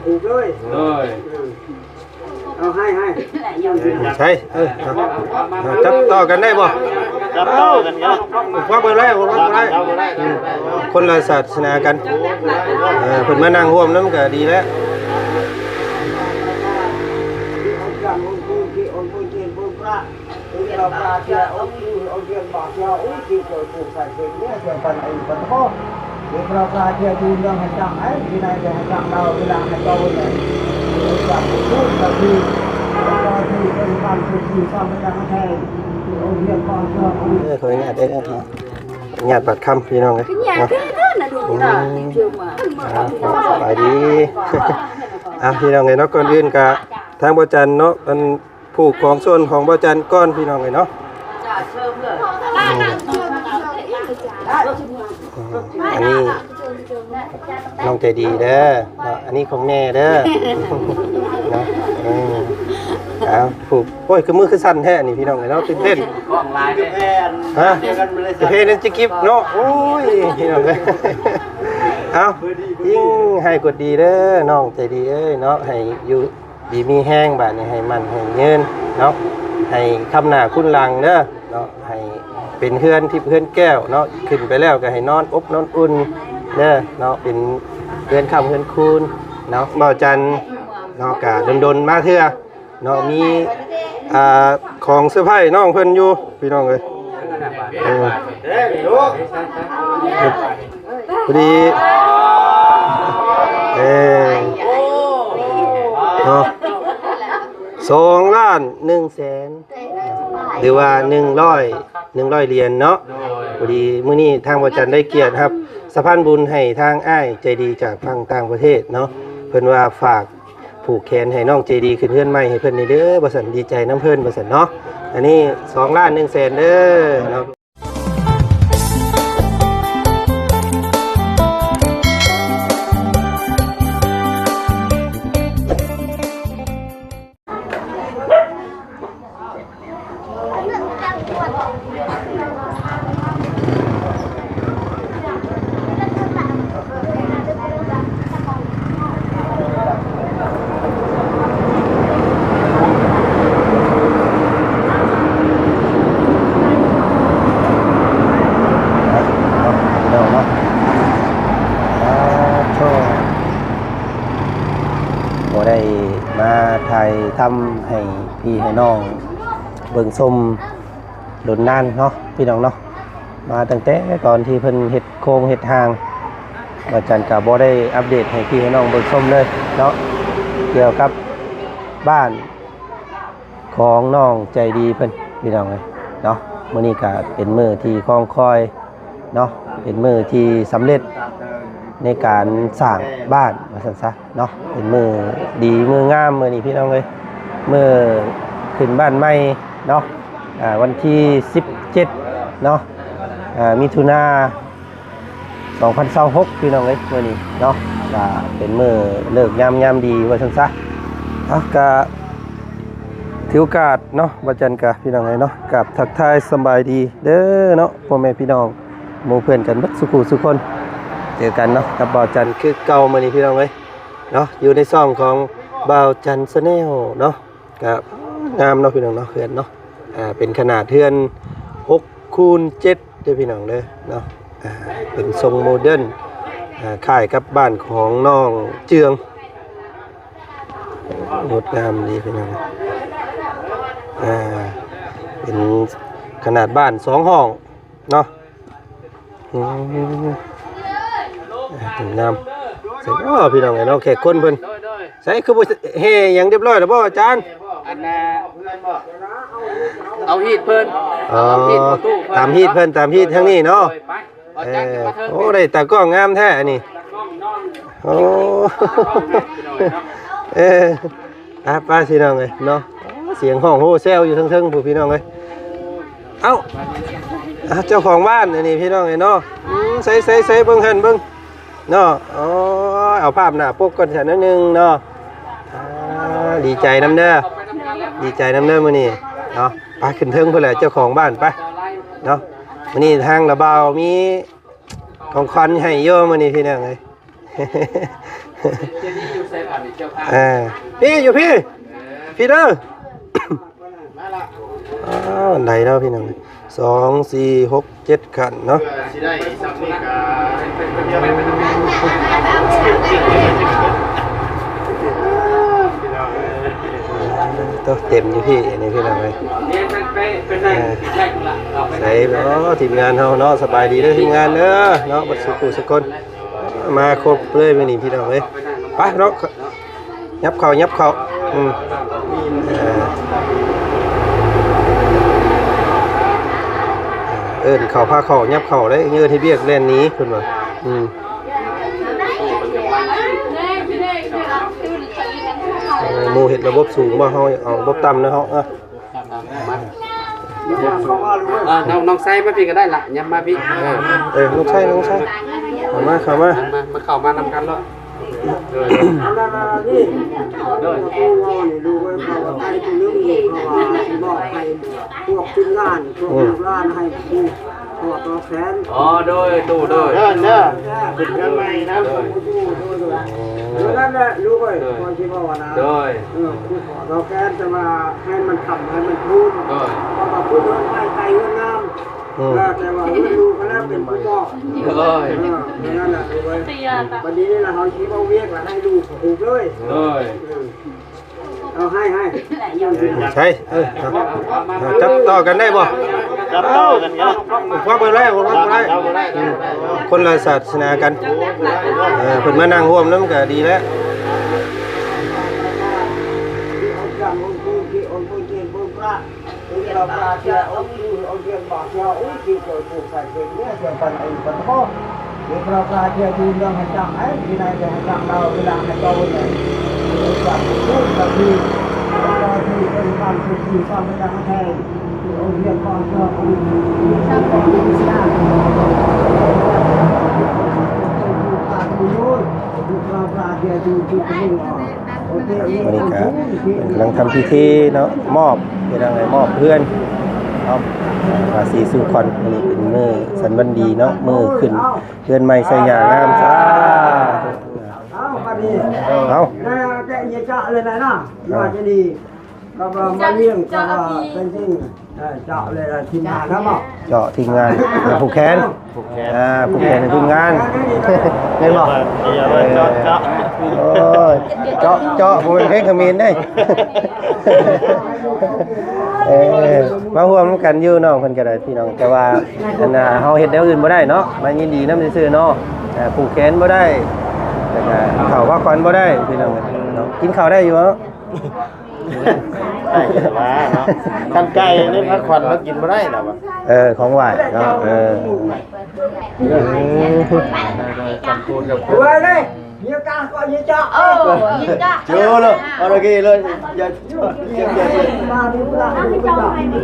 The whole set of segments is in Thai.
ถูกเลยเอาให้ใช่จับต่อกันได้บ่จับต่อกันครับว่าเบอร์ไรคนละศาสนากันเพิ่นมานั่งร่วมนำก็ดีแล้วเราปลาเชียร์เอาเรียนบอกเชียร์อุ้ยที่เกิดถูกใส่เป็นเนี่ยเกิดปันไอ้ปันพ่อเดี๋ยวเราปลาเชียร์ทีมเราให้จังไอ้ที่ไหนจะให้จังเราเวลาให้โตเลยจังพูดกับทีเราที่เป็นการที่สร้างเป็นการให้เอาเรียนบอกเชียร์ขออนุญาตได้ครับญาติปัดคำพี่น้องเลยสบายดีพี่น้องเลยเนาะก่อนอื่นกะทางบ่จันเนาะมันผูกของส่วนของบ่จันก้อนพี่น้องเลยเนาะอันนี้น้องใจดีเด้ออันนี้ของแม่เด้อเนาะผูกโอ้ยคือมือคือสั่นแท้นี่พี่น้องเลยเนาะตื่นเต้นกล้องลายแพนฮะเพนจะกิฟเนาะโอ้ยพี่น้องเลยเอายิ่งให้กดดีเด้อน้องใจดีเอ้ยเนาะให้อยู่ดีมีแห้งบาดนี้ให้มันให้เงินเนาะให้คำหน้าคุณลังเด้อเนาะให้เป็นเพื่อนที่เพื่อนแก้วเนาะขึ้นไปแล้วก็ให้นอนอบนอนอุ่นเด้อเนาะเป็นเพื่อนคำเพื่อนคูณเนาะเบาจันเนาะกะดนมาเถื่อเนาะมีของเสื้อผ้าน้องเพิ่นอยู่พี่น้องเลยพอดีเนาะ2,100,000หรือว่า100เหรียญเนาะพอดีมื้อนี้ทางบ่จันได้เกียรติครับสะพานบุญให้ทางอ้ายใจดีจากฝั่งต่างประเทศเนาะเพิ่นว่าฝากผูกแขนให้น้องใจดีขึ้นเพื่อนใหม่ให้เพิ่นนี่เด้อบ่ซั่นดีใจน้ำเพิ่นบ่ซั่นเนาะอันนี้2,100,000เด้อเนาะได้มาถ่ายทำให้พี่ให้น้องเบิ่งส้มโดนนานเนาะพี่น้องเนาะมาตั้งแต่ก่อนที่เพิ่นเฮ็ดโครงเฮ็ดทางอาจารย์ก็บ่ได้อัปเดตให้พี่ให้น้องเบิ่งส้มเลยเนาะเกี่ยวกับบ้านของน้องใจดีเพิ่นพี่น้องเลยเนาะมื้อนี้ก็เป็นมื้อที่คล้องคอยเนาะเป็นมื้อที่สำเร็จในการสร้างบ้านมาสั่นซะเนาะเป็นมือดีมืองามมือนี้พี่น้องเลยมือขึ้นบ้านใหม่เนาะวันที่17เนาะมิถุนา2026พี่น้องเลยมื้อนี้เนาะก็เป็นมือเลิกยามดีว่าสั่นซะก็ถือโอกาสเนาะบ่จันกะพี่น้องเลยเนาะกับทักทายสบายดีเด้อเนาะพ่อแม่พี่น้องหมู่เพื่อนกันเบิดสุขุสุคนเจอกันเนาะกับบ่าวจันคือเก่ามานี่พี่น้องเอ้ยเนาะอยู่ในซ่องของบ่าวจันชาแนลเนาะกับงามเนาะพี่น้องเนาะเฮือนเนาะเป็นขนาดเฮือน6x7เด้อพี่น้องเด้อเนาะเป็นทรงโมเดิร์นคล้ายกับบ้านของน้องเจืองงดงามดีพี่น้องเป็นขนาดบ้าน2ห้องเนาะถึงน้ำเสร็จพี่น้องไงเนาะแขกคนเพิ่นใส่คือเฮยังเรียบร้อยแล้วบ่อาจารย์อันน่ะเอาฮีดเพิ่นตามฮีดเพิ่นตามฮีดทั้งนี้เนาะโอ้ได้ตากล้องงามแท้อันนี้โอ้ป้าพี่น้องไงเนาะเสียงห้องโฮเซลอยู่ทั้งๆผู้พี่น้องไงเอ้าเจ้าของบ้านอันนี้พี่น้องไงเนาะใส่เบิ่งหันเบิ่งเนาะเอาภาพหน้าปกก่อนฉันนิดนึงเนาะดีใจน้ำเด้อมื้อนี้เนาะไปขึ้นเทิงเพิ่นแหละเจ้าของบ้านไปเนาะมื้อนี้ทางระเบามีของขวัญให้เยอะมื้อนี้พี่น้องเอ้ย ใส่ผ่านเจ้าผ้า พี่อยู่พี่เด้ออ้าวไหนแล้วพี่น้อง2 4 6 7ขันเนาะ สิได้สักนี่ก็ ตัวเต็มอยู่พี่นี่พี่น้องเลย เนี่ยเป็นได้ใช่ละเอาไป ใส่เนาะทีมงานเฮาเนาะสบายดีเด้อทีมงานเด้อเนาะบัดสุขุสุคนมาครบเลยมื้อนี้พี่น้องเอ้ยไปเนาะยับเข้าเอิ้นเข้าพาเข้ายับเข้าได้เงือที่เบียกแล่นหนี้เพิ่นว่าหมู่เฮ็ดระบบสูงบ่เฮาเอาระบบต่ำนะเฮาน้องไส้มาพี่ก็ได้ละยับมาพี่น้องชายเข้ามาเข้ามานำกันแล้วดูไว้เขาว่าใครจะเลี้ยงลูกเขาว่าบอกให้พวกทีมงานพวกลูกหลานให้ผู้พวกตัวแขน อ๋อโดยตู้โดยเป็นเรื่องใหม่นะนั่นแหละรู้ไว้คนที่ว่านะโดยผู้ขอตัวแขนจะมาให้มันทำให้มันพูดเพราะว่าพูดเรื่องไม่ไกลเรื่องน้ำแต่ว่าลูกก็แล้วเป็นผู้บอกนั่นแหละรู้ไว้วันนี้นี่นะเขาชี้ว่าเวียกว่าให้ลูกถูกเลยเอาให้ใช่จับต่อกันได้บ่จับต่อกันครับ ว่าเบอร์ไรคนละศาสนากันเพิ่นมานั่งร่วมนำก็ดีแล้วเราปลาเชียเอาเรียนบอกเชียอุ้ยที่เกิดถูกใส่เป็นเนี่ยเกี่ยวกับไอ้ปัญหาเดี๋ยวเราปลาเชียดูเรื่องให้จังไอ้ที่ไหนจะให้จังเราเวลาให้โตเนี่ยจังพูดกับที่เราที่เป็นความสุขที่ความไม่ดังแท้ที่เอาเรียนก่อนเชื่ออุ้ยช่างของที่สร้างเราปลาเชียดูที่เป็นวันนี้ก็กำลังทำพิธีเนาะมอบเป็นอะไรมอบเพื่อนเอาราศีสุขอนอันนี้เป็นมือสันบันดีเนาะมือขึ้นเพื่อนใหม่ใส่ยางามซาเอาแต่ยาจะเลยนะว่าจะดีก็มาเลี้ยงก็เป็นจริงเจาะเลยทีมงานครับเจาะทีมงานผูกแขนผูกแขนในทีมงานเห็นบ่เจาะผมเป็นเพลงขมิ้นได้มาร่วมกันอยู่น้องเพิ่นก็ได้พี่น้องแต่ว่าเฮาเฮ็ดแนวอื่นบ่ได้เนาะมายินดีนำซื่อๆเนาะผูกแขนบ่ได้แล้วก็ข้าวว่าก่อนบ่ได้พี่น้องเนาะกินข้าวได้อยู่เนาะได้แต่ว่าเนาะกันไก่นี่พักผ่อนแล้วกินบ่ได้น่ะบ่ของไหว้เนาะกันพูดกับ ไว้เลยยิงกาก็ยิงจ่ายิงจ่าเจอเลยเอาโอเคเลยอย่ามาดูละให้จ่าให้ดี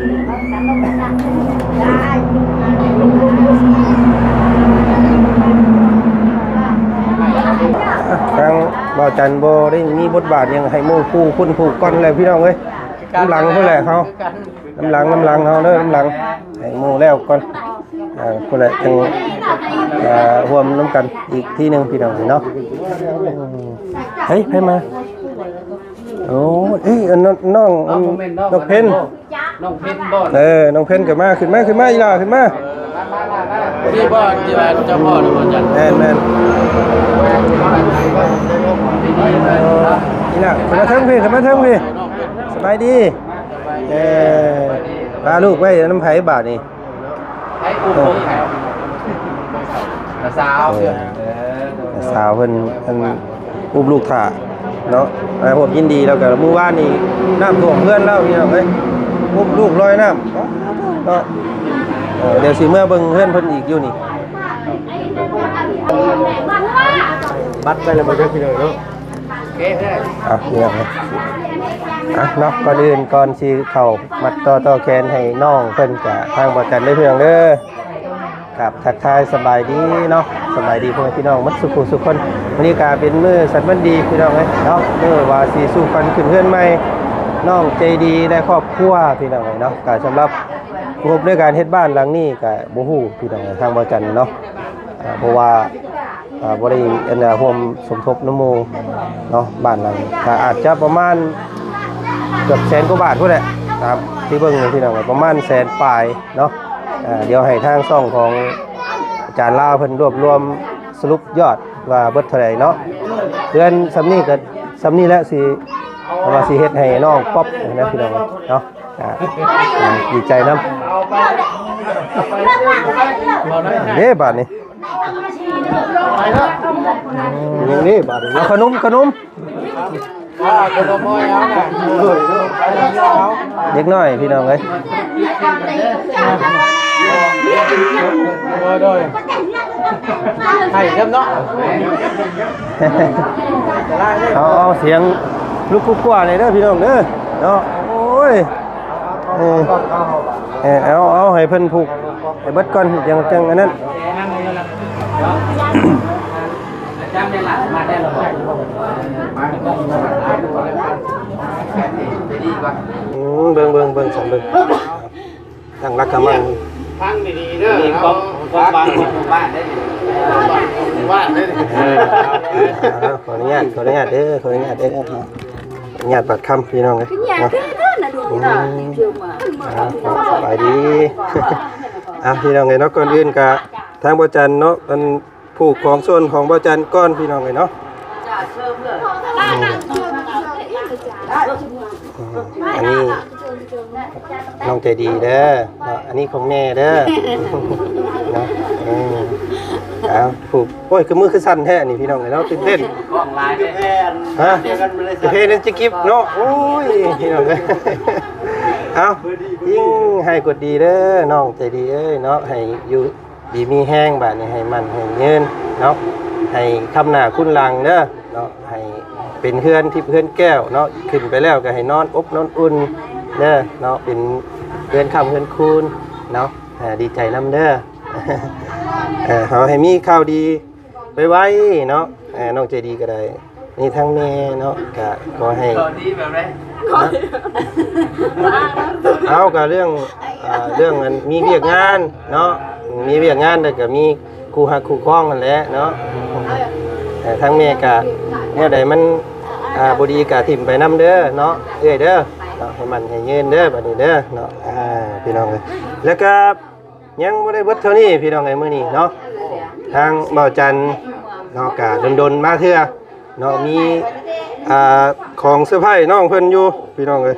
ทางบ่าวจันบ่ได้มีบทบาทยังให้หมู่คู่คุณผูกก่อนเลยพี่น้องเอ้ยน้ำหลังเพิ่นแหละเฮาน้ำหลังเฮาเด้อน้ำหลังให้หมู่แล้วก่อนเพิ่นแหละจังร่วมน้ำกันอีกที่นึงพี่น้องเนาะเฮ้ยให้มาโอ้น้องเพ็ญน้องเพ็ญบ่น้องเพ็ญก็มาขึ้นมาอีหล่าขึ้นมาพี่บ่ที่ว่าเจ้าพ่อหรือบ่จันแม่นนี่ล่ะขึ้นมาเทิงพี่สบายดีพาลูกไว้น้ำไผ่บาทนี่ให้อุ้มไผ่สาวเพิ่นอุ้มลูกถ่าเนาะผมยินดีแล้วก็มื้อวานนี้น้ำท่วมเพื่อนแล้วพี่น้องเอ้ยอุ้มลูกลอยน้ำเนาะเดี๋ยวสิเมื่อเบิ่งเพื่อนเพิ่นอีกอยู่นี่บัดไปแล้วบ่จักพี่น้องเนาะนี่ครับเนาะก่อนอื่นก่อนสิเข้ามัดต่อแขนให้น้องเพิ่นก็ทางบ่จันได้เพียงเด้อครับทักทายสบายดีเนาะสบายดีพ่อพี่น้องมัดสุขสุขคนวันนี้ก็เป็นมื้อสันวันดีพี่น้องเอ้ยเนาะมื้อว่าสิสู่กันขึ้นเฮือนใหม่น้องใจดีได้ครอบครัวพี่น้องเอ้ยเนาะก็สำหรับงบในการเฮ็ดบ้านหลังนี้ก็บ่ฮู้พี่น้องทางบ่จันเนาะเพราะว่า บ่ได้ร่วมสมทบน้ำหมู่เนาะบ้านหลังก็อาจจะประมาณเกือบแสนกว่าบาทพุ่นแหละครับที่เบิ่งนี่พี่น้องประมาณแสนปลายเนาะเดี๋ยวให้ทางช่องของอาจารย์ลาวเพิ่นรวบรวมสรุปยอดว่าเบิดเท่าไหร่เนาะเพื่อนสำนี้ก็สำนี้แล้วสิว่าสิเฮ็ดให้น้องป๊อปนะพี่น้องเนาะดีใจนำเด้บาดนี้นี่บาดนี้ขนมขนมมอยเอาน่ะเด็กน้อยพี่น้องเอ้ยโดยให้เริ่มเนาะเอาเสียงลูกกุ๊กกว่าเลยเด้อพี่น้องเด้อเนาะโอ้ยเอาให้เพิ่นผูกให้เบิดก่อนจังอันนั้นจำได้ละมาได้แล้วเบิ่งสำเบิ่งตั้งรักกันมั่งฟังดีๆเด้อมีของบ้านได้บ้านได้ขออนุญาตเด้อญาติปัดคำพี่น้องเลยไปดีพี่น้องเลยเนาะก่อนอื่นกะทางบ่จันเนาะมันผูกของส่วนของบ่จันก้อนพี่น้องเลยเนาะอันนี้น้องใจดีเด้ออันนี้ของแม่เด้อเนาะผูกโอ้ยคือมือคือสั่นแท้นี่พี่น้องเลยเนาะตื่นเต้นกล้องลายฮะเพลงนั้นจะกิบเนาะโอ้ยพี่น้องเลยเอายิ่งให้กดดีเด้อน้องใจดีเอ้ยเนาะให้อยู่ดีมีแห้งบาดนี้ให้มันให้เงินเนาะให้คำหน้าคุณลังเด้อเนาะให้เป็นเพื่อนที่เพื่อนแก้วเนาะขึ้นไปแล้วก็ให้นอนอบนอนอุ่นเด้อเนาะเป็นเพื่อนคำเพื่อนคูณเนาะดีใจนำเด้อเขาให้มีข่าวดีไว้เนาะน้องใจดีก็ได้นี่ทั้งแม่เนาะก็ให้ดีแบบไรเอากับเรื่องมันมีเวียกงานเนาะมีเวียกงานแต่ก็มีครูหักครูคล้องกันแหละเนาะทั้งแม่กะเนี่ยใดมันบดีกะถิ่มไปน้ำเด้อเนาะเอ้ยเด้อเนาะให้มันให้เงินเด้อบัดนี้เด้อเนาะพี่น้องเลยแล้วก็ยังบ่ได้เบิดเท่านี้พี่น้องเอ้ยมื้อนี้เนาะทางเบาจันเนาะกะดนมาเทื่อเนาะมีของเสื้อผ้าน้องเพิ่นอยู่พี่น้องเอ้ย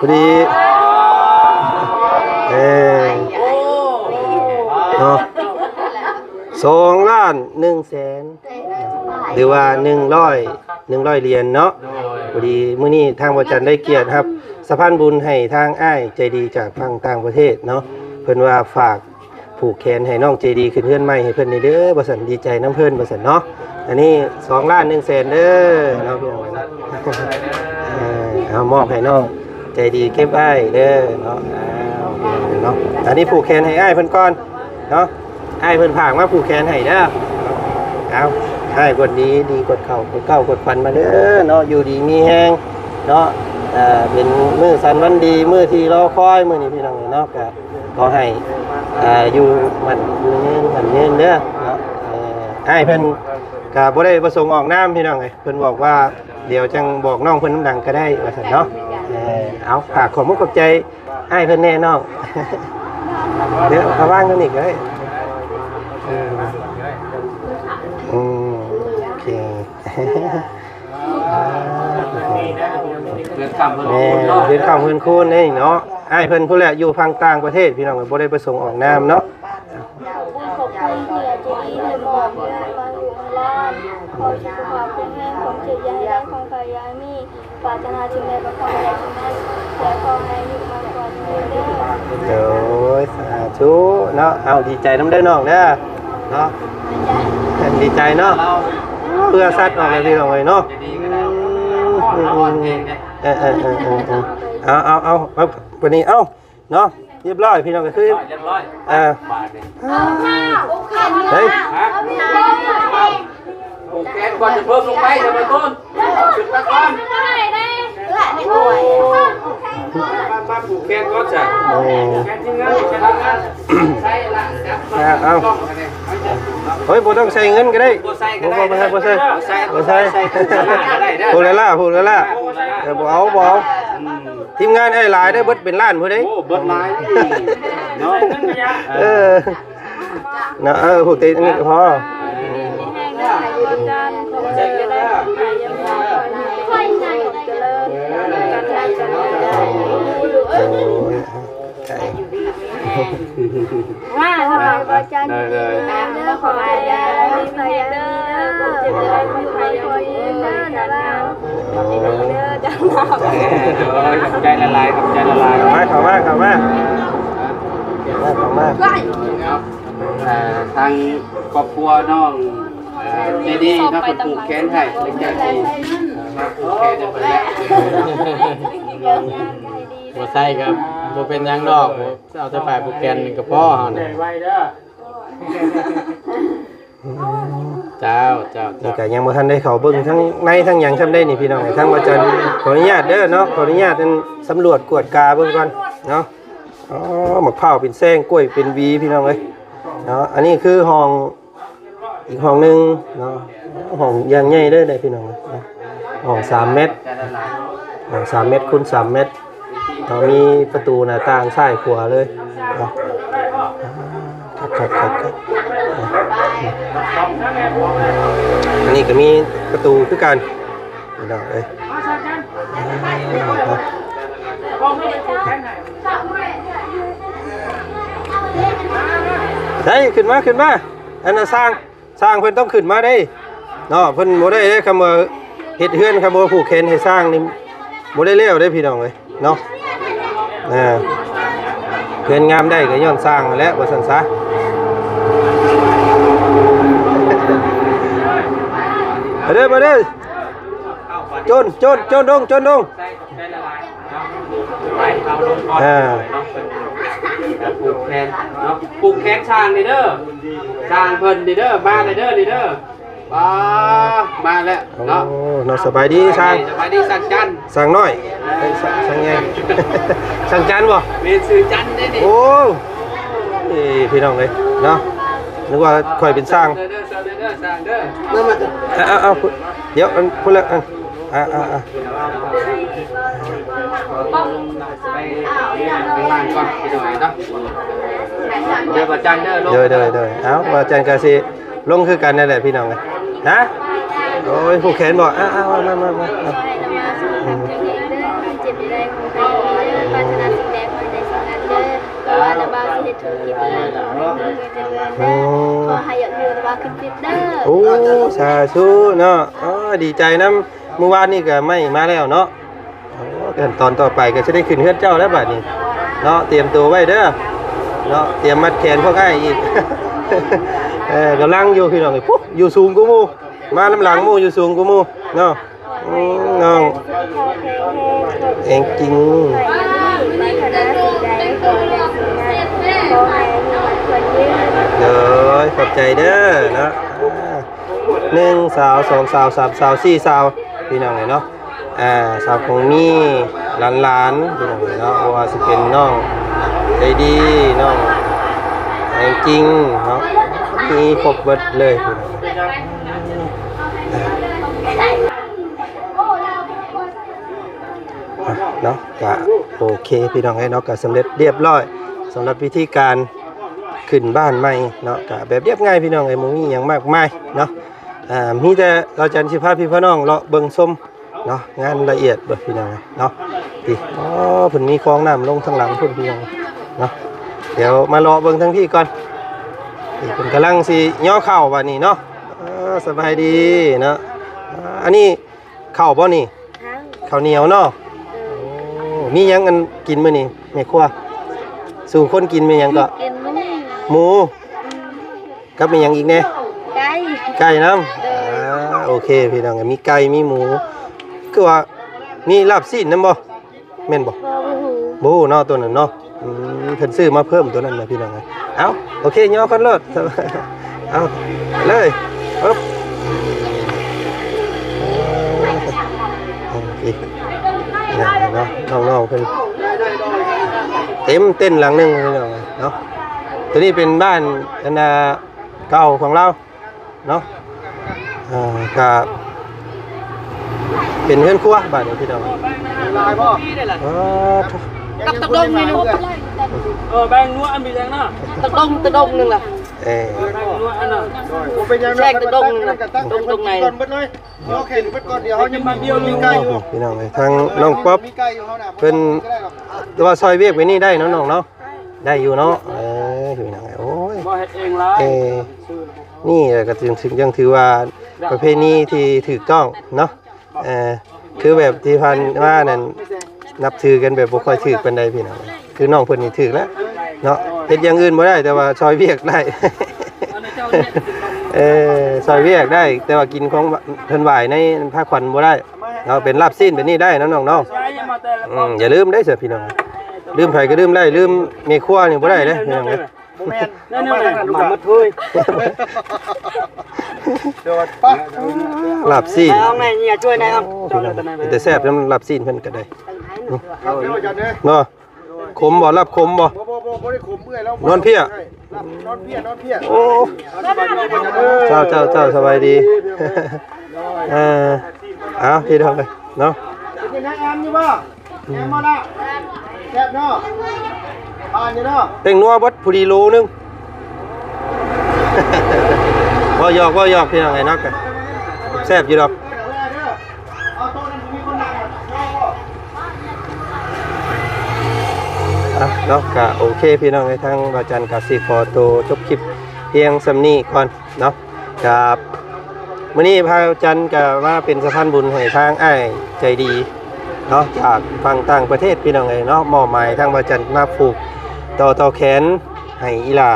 พอดีเนาะ2,100,000หรือว่า100เหรียญเนาะพอดีมื้อนี้ทางบ่จันได้เกียรติครับสะพานบุญให้ทางอ้ายใจดีจากฝั่งต่างประเทศเนาะเพิ่นว่าฝากผูกแขนให้น้องใจดีขึ้นเฮือนใหม่ให้เพิ่นนี่เด้อบ่ซั่นดีใจนำเพิ่นบ่ซั่นเนาะอันนี้2,100,000เด้อเนาะพี่น้องเอามอบให้น้องใจดีเก็บไว้เด้อเนาะเนาะอันนี้ผูกแขนให้อ้ายเพิ่นก่อนเนาะอ้ายเพิ่นฝากมาผูกแขนให้เด้อเอาอ้ายกดดีกดเข่ากดเก้ากดฟันมาเด้อเนาะอยู่ดีมีแฮงเนาะเป็นมื้อสันวันดีมื้อที่รอคอยมื้อนี้พี่น้องเนาะก็ขอให้อยู่มันอยู่เงินเด้อเนาะอ้ายเพิ่นก็บ่ได้ประสงค์ออกนามพี่น้องเอ้ยเพิ่นบอกว่าเดี๋ยวจังบอกน้องเพิ่นน้ำดังก็ได้ว่าซั่นเนาะเอาฝากขอบมุกขอบใจอ้ายเพิ่นแน่น้องเดี๋ยวเอาว่างกันอีกเอ้ยโอเคเพื่อนคำเพื่อนคูณนี่เนาะไอ้เพิ่นผู้แหละอยู่พังต่างประเทศพี่น้องบ่ได้ประสงค์ออกนามเนาะขอสุขภาพแข็งแรงของเจ็บยายของขายามีปรารถนาสิ่งใดก็ขอให้ได้สิ่งนั้นแต่ขอให้อยู่มากกว่านี้เด้อโอ้ยสาธุเนาะเอาดีใจน้ำเด้อน้องเด้อเนาะดีใจเนาะเพื่อสัตว์ออกเลยพี่น้องเลยเนาะเอาวันนี้เอาเนาะเรียบร้อยพี่น้องก็คือเฮ้ยแกนก่อนจะเพิ่มลงไปจะไปต้นจุดตะกอนเ มาผูกแขนก่อนจ้ะ โอ้ แขนทีมงานจะทำงานใช่ละครับ เอาเฮ้ยบ่ต้องใส่เงินก็ได้บ่ใส่บ่ใส่พูดแล้วล่ะบ่เอาทีมงานให้หลายได้เบิดเป็นล้านพุ่นเด้ โอ้เบิดหลายเนาะ นะพวกตีนี่พอ ว่าทำไมบ่จันเด้อขอให้ได้มีพยาเด้อเจ็บได้มีพยาเด้อนะล่ะเด้อจังหวะ กับใจละลายกับใจละลาย เข้ามาครับทางครอบครัวน้องดีๆนะผูกแขนให้หลังจากที่มาผูกแขนไปแล้ว บ่ใช่ครับบ่เป็นหยังดอกเอาแต่ฝ่ายโปรแกรมนี่ก็พอเฮานี่เจ้า นี่ก็ยังบ่ทันได้เข้าเบิ่งทั้งในทั้งหยังซ้ำได้นี่พี่น้องทั้งบ่จันขออนุญาตเด้อเนาะขออนุญาตสำรวจกวดกาเบิ่งก่อนเนาะอ๋อมะพร้าวเป็นแซงกล้วยเป็นหวีพี่น้องเอ้ยเนาะอันนี้คือห้องอีกห้องนึงเนาะห้องอย่างใหญ่เด้อได้พี่น้องห้อง3เมตรห้อง3เมตรคูณ3เมตรมีประตูหน้าต่างซ้ายขวาเลยเนาะครับอันนี้ก็มีประตูคือกันนี่น้องเอ้ยได้ขึ้นมาอันน่ะสร้างเพิ่นต้องขึ้นมาได้เนาะเพิ่นบ่ได้คำว่าเฮ็ดเฮือนคำว่าผูกแขนให้สร้างนี่บ่ได้แล้วได้พี่น้องเอ้ยเนาะเฮือนงามได้ก็ย้อนสร้างนั่นแหละว่าซั่นซะมาเด้อจนดงผูกแขนเนาะผูกแขนช่างนี่เด้อช่างเพิ่นนี่เด้อมาเลยเด้อนี่เด้อมาแล้วเนาะ โอ้เนาะสบายดีช่าง สบายดีสั่งจัน สั่งน้อยสั่งไงสั่งจานบ่ เมนซื้อจันได้นี่ โอ้พี่น้องเลยเนาะนึกว่าค่อยเป็นสร้าง เด้อสั่งเด้อ เอาเดี๋ยวพูดแล้วไปล้างก่อนพี่น้อยเนาะเดี๋ยวบ่จันเด้อลง เด้อเอาว่าจันกะสิลงคือกันนั่นแหละพี่น้องเลยฮะโอ้ยผูกแขนบ่มาเจ็บได้ของใครปรารถนาสิ่งใดขอให้ได้สิ่งนั้นเด้อว่าระบาดสิธุรกิจนี้ขอให้ยอดวิวระบาดขึ้นติดเด้อ โอ้สาธุเนาะอ๋อดีใจนำเมื่อวานนี่ก็ไม่มาแล้วเนาะขั้นตอนต่อไปก็จะได้ขึ้นเฮือนเจ้าแล้วบัดนี้เนาะเตรียมตัวไว้เด้อเนาะเตรียมมัดแขนพวกอ้ายอีกกำลังอยู่พี่น้องปุ๊บอยู่สูงกูมูมาลำหลังมูอยู่สูงกูมูเนาะน้องเองจริงเด้อขอบใจเด้อเนาะ1 สาว 2 สาว 3 สาว 4 สาวพี่น้องเนาะสาวคงมีหลานพี่น้องเนาะว่าสิเป็นน้องใจดีน้องเองจริงเนาะมีครบเบิดเลยพี่น้องเนาะก็โอเคพี่น้องเนาะก็สำเร็จเรียบร้อยสำหรับวิธีการขึ้นบ้านใหม่เนาะก็แบบเรียบง่ายพี่น้องบ่มีหยังมากมายเนาะมีแต่เราจันสิพาพี่พี่น้องเลาะเบิ่งชมเนาะงานละเอียดเบิดพี่น้องเนาะดิเพิ่นมีคลองน้ำลงทางหลังพุ่นพี่น้องเนาะเดี๋ยวมารอเบิ่งทั้งที่ก่อนนี่เพิ่นกำลังสิย่อข้าวบัดนี้เนาะสบายดีเนาะอันนี้ข้าวบ่นี่ข้าวเหนียวเนาะมีหยังอันกินมื้อนี้แม่ครัวสู่คนกินมีหยังก็หมูกับมีหยังอีกแน่ไก่นำโอเคพี่น้องมีไก่มีหมูคือว่ามีลาบซีนนำบ่แม่นบ่บ่ฮู้เนาะตัวนั้นเนาะเพิ่นซื้อมาเพิ่มตัวนั้นนะพี่น้องเอ้าโอเคย่อคนเลิศเอาเลยปึ๊บโอเคเนาะน้องๆเพิ่น เต็มเต้นหลังหนึงพี่น้องเนาะตัวนี้เป็นบ้านอันเก่าของเราเนาะก็เป็นเฮือนครัวบ้านนี้พี่น้อง ลายพ่อ กับตะดงนี่นึง แบงนัวอันมีแรงนะ ตะดงนึงล่ะ เอ้ย แบงนัวอันน่ะ ผมเป็นยังไงตรงไหนก่อนเบิดเลยโอเคเบิดก่อนเดี๋ยวเขายังมาเบี้ยวมีไก่อยู่ พี่น้องทางน้องป๊อป มีไก่อยู่เขาน่ะ เพิ่นว่าซอยเวียกไว้นี่ได้เนาะน้องเนาะได้อยู่เนาะพี่น้องโอ้ย บ่เฮ็ดเองละ นี่ก็ถึงยังถือว่าประเพณีที่ถูกต้องเนาะคือแบบที่พันว่านั่นนับถือกันแบบบ่ค่อยถือปานใดพี่น้องคือน้องเพิ่นนี่ถือแล้วเนาะเฮ็ดอย่างอื่นบ่ได้แต่ว่าซอยเวียกได้ ซอยเวียกได้แต่ว่ากินของเพิ่นไหว้ในผ้าขวัญบ่ได้เนาะเป็นลาบซีนแบบนี้ได้เนาะน้องเนาะอย่าลืมได้เสิพี่น้องลืมไผก็ลืมได้ลืมเมียครัวนี่บ่ได้เด้พี่น้องเด้ บ่แม่น นั่นๆมาถ้วย เดี๋ยวป้า ลาบซีน เอาไงเนี่ยช่วยนายครับ แต่แซ่บน้ำลาบซีนเพิ่นก็ได้ ครับเดี๋ยวจัดเลย เนาะขมบ่ลาบขมบ่ บ่ได้ขมเมื่อยแล้ว นอนเพีย นอนเพีย โอ้เจ้าสบายดีเอาพี่น้องเลยเนาะ เป็นนางงามอยู่บ่แอมมาละแซ่บเนาะผ่านอยู่เนาะ เต็งนัวบดผู้ดีโลนึง บ่หยอกพี่น้องไอ้นักกันแซ่บอยู่ดอก เอาโต๊ะนั้นมีคนนั่งอ่ะ เนาะก็โอเคพี่น้องในทางบาจันกับสิขอตัวจบคลิปเพียงสำนี้ก่อนเนาะกับมื้อนี้พาจันก็มาเป็นสะพานบุญให้ทางอ้ายใจดีเนาะจากฝั่งต่างประเทศพี่น้องเอ้ยเนาะมอบหมายทางบาจันมาผูกต่อแขนให้อีหล่า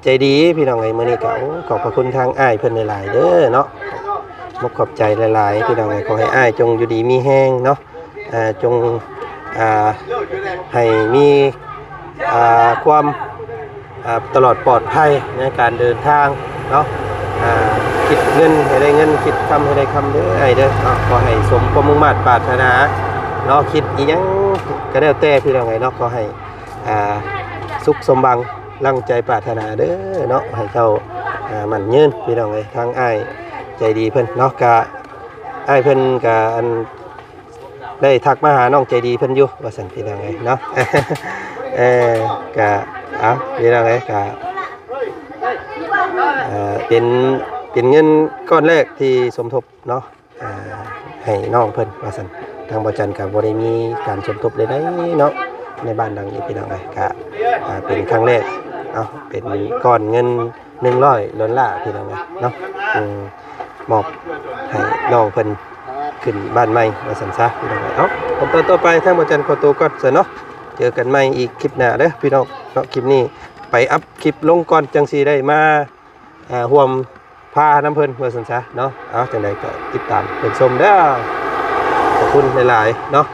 ใจดีพี่น้องเอ้ยมื้อนี้ก็ขอบพระคุณทางอ้ายเพิ่นหลายๆเด้อเนาะมกขอบใจหลายๆพี่น้องเอ้ยขอให้อ้ายจงอยู่ดีมีแฮงเนาะจงให้มีความตลอดปลอดภัยในการเดินทางเนาะคิดเงินให้ได้เงินคิดคำให้ได้คำเด้อไอ้เด้อเนาะขอให้สมความมุ่งมั่นปรารถนาเนาะคิดอีหยังก็แล้วแต่พี่น้องไงเนาะขอให้สุขสมบังลั่งใจปรารถนาเด้อเนาะให้เจ้ามันยืนพี่น้องไงทางอ้ายใจดีเพิ่นเนาะกะอ้ายเพิ่นกะอันได้ทักมาหาน้องใจดีเพิ่นอยู่ว่าซั่นพี่น้องไงเนาะ กะพี่น้องไงกะเป็นเงินก้อนแรกที่สมทบเนาะให้น้องเพิ่นว่าซั่นทางบ่จันก็บ่ได้มีการสมทบใดๆเนาะในบ้านหลังนี้พี่น้องไงกะเป็นครั้งแรกเนาะเป็นก้อนเงิน100 ดอลลาร์พี่น้องไงเนาะมอบให้น้องเพิ่นขึ้นบ้านใหม่ว่าซั่นซะพี่น้องเนาะผมต่อไปทางบ่จันขอตัวก่อนซะเนาะเจอกันใหม่อีกคลิปหน้าเด้อพี่น้องเนาะคลิปนี้ไปอัพคลิปลงก่อนจังสิได้มาร่วมพาน้ำเพิ่นว่าซั่นซะเนาะเอาจังได๋ก็ติดตามเพิ่นชมเด้อขอบคุณหลายๆเนาะ